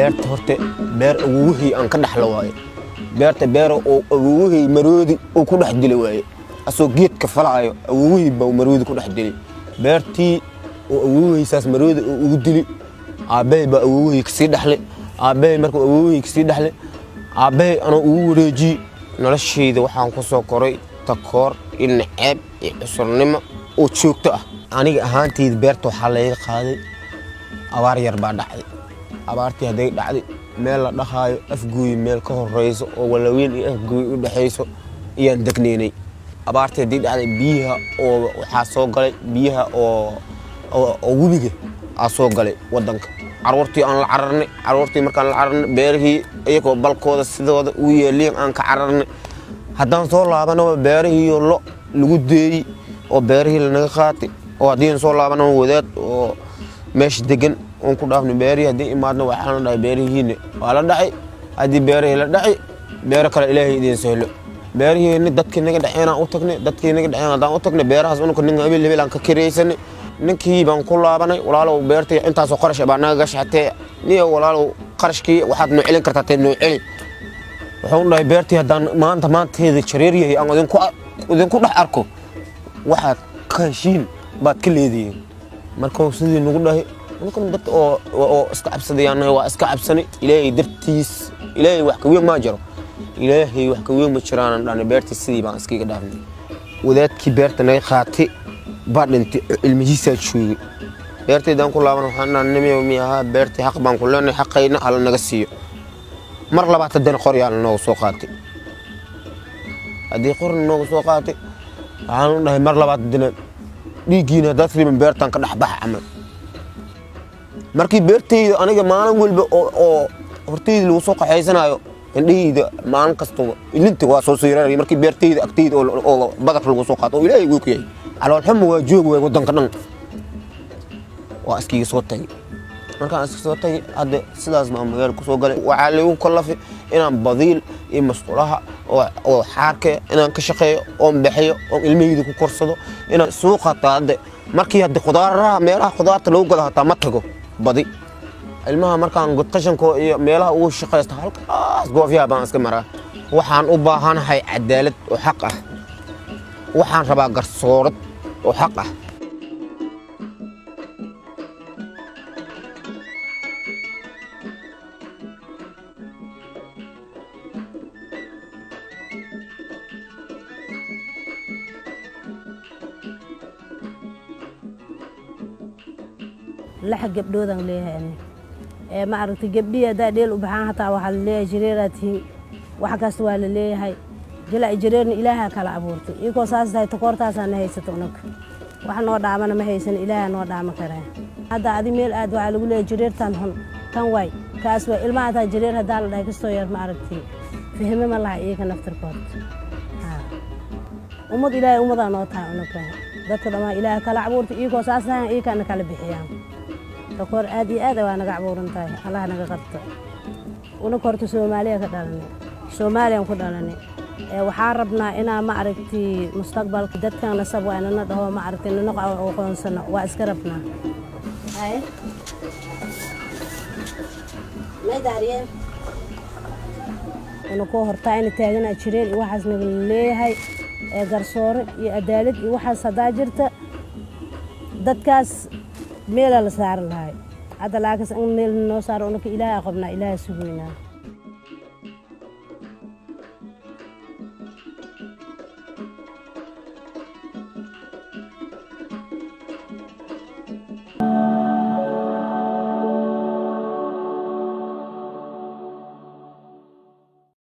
beerta horta beer awowihii aan ka dhaxlo waaye beerta beer oo awowihii maroodi uu ku dhex dilay waaye asoo geedka falaayo awowihii baa maroodi ku dhex dilay beertii oo awowihii saas maroodi uu ugu dilay aabay baa awowihii kasii dhaxlay aabay markuu awowihii kasii dhaxlay aabay anoo ugu wareejiyey noloshayda waxaan ku soo koray takoor in ceeb iyo cusurnimo oo joogto ah aniga ahaantayda beerta waxaa laga qaaday abaar yar baa dhacday abaartii haday dhacday meel la dhaxaayo afgooy meel ka horeyso oo walaweyn iyo afgooy u dhaxayso iyaan degneynay abaartii haday dhacday biyaha oo waxaa soo galay biyaha oo webiga soo galay wadanka carruurtii aan la cararnay carruurtii markaan la cararnay beerihii iyagoo balkooda sidooda u yeeleen aan ka cararnay haddaan soo laabano beerihii lo lagu deeyey oo beerihii lanaga qaatay oo haddii soo laabano wadaad oo meesha degan oon ku dhaafnay beerihii haddii imaadna waxaan dhahay beerihiina waa la dhacay haddii beerihii la dhacay beero kale ilaahay idiin sahlo beerihiina dadkii naga dhaceenaan u tagnay dadkii naga dhaceen haddaan u tagnay beerahaas unka ninka hebel aan ka kiraysanay ninkii baan ku laabanay walaalow beertay intaasoo qarash baa naga gashatay niyo walaalow qarashkii waxaad noo celin kartaa tee noo celi wuxuu dhahay beertii haddaan maanteeda jareer yahay aan idinku dhex arko waxaad ka heshiin baad ka leedihiin markuu sidii nagu dhahay ninkan dad oo iska cabsadayaan waa iska cabsanay ilaahay dartiis ilaahay wax ka weyn ma jiro ilaahay wax ka weyn ma jiraan dhan beertii sidii baan iskaga dhaafnay wadaadkii beerta naga qaatay baadhintii ilmihiisa joogay beertaydan ku laaban waxaan dhahnay miyaha beertii xaq baan ku leenahay xaqayna alla naga siiyo mar labaad haddana qoryaal noogu soo qaatay haddii qorn noogu soo qaatay waxaan dhahay mar labaad haddana dhiiggiina dad riban beertan ka dhex bax camal markii beertayda aniga maalin walba oo hortayda lagu soo qaxaysanayo indhahayda maalin kastaba ilinta waa soo siiraaray markii beertayda agtayda oo badar lagu soo qaato oo ilaahay ugu kiyay calool xumo waa joog way wadanka dhan waa iskiga soo tagay markaan iska soo tagay hadda sidaas baan magaalo ku soo galay waxaa lagu kallafay inaan badiil iyo mas'uulaha oo xaarka inaan ka shaqeeyo oo bixiyo oo ilmahayda ku korsado inaan suuqa taade markii hadda khudaaraha meelaha khudaarta lagu gado hataa ma tago badi ilmaha markaan qashanko iyo meelaha ugu shaqeysto halkaas goofiyaha baan iska maraa waxaan u baahanahay cadaalad oo xaq ah waxaan rabaa garsoorad oo xaq ah لحق جبدودن ليه يعني ما عرفت جبدية ده ديل وبحان حتى واحد ليه جريرتي وحكى سؤال ليه هاي جلا جريرني إلهها كلا عبورتي يكون ساس ده تقارتها سنة هي ستونك وحنا نوضع عمنا ما هي سن إلهها نوضع عم كره هذا عادي ميل أدو على ولا جرير تنهم كان واي كاسوا إلما هذا جرير هذا ده كستوير ما عرفتي فهم ما الله إيه كان نفتر كارت ومد إلهي ومد أنا نوضع ونكره ده كده ما إلهها كلا عبورتي يكون ساس ده إيه كان كلا بحيان تقول آدي وأنا قاعد تاي الله أنا قطع ونكرت سوماليا كدلني سوماليا كدلني وحاربنا إنا ما عرفتي مستقبل كدت كان نسب وأنا نده ما عرفت إنه نقع وقون سنة وأسكربنا هاي ما دارين ونكوه هرتاين تاجنا شرير وحز نقول هاي قرصور يأدالك وحز صداجرت دتكاس ميل على سعر الهاي هذا لاكس إن ميل نو صار ونك إله قبنا إله سبينا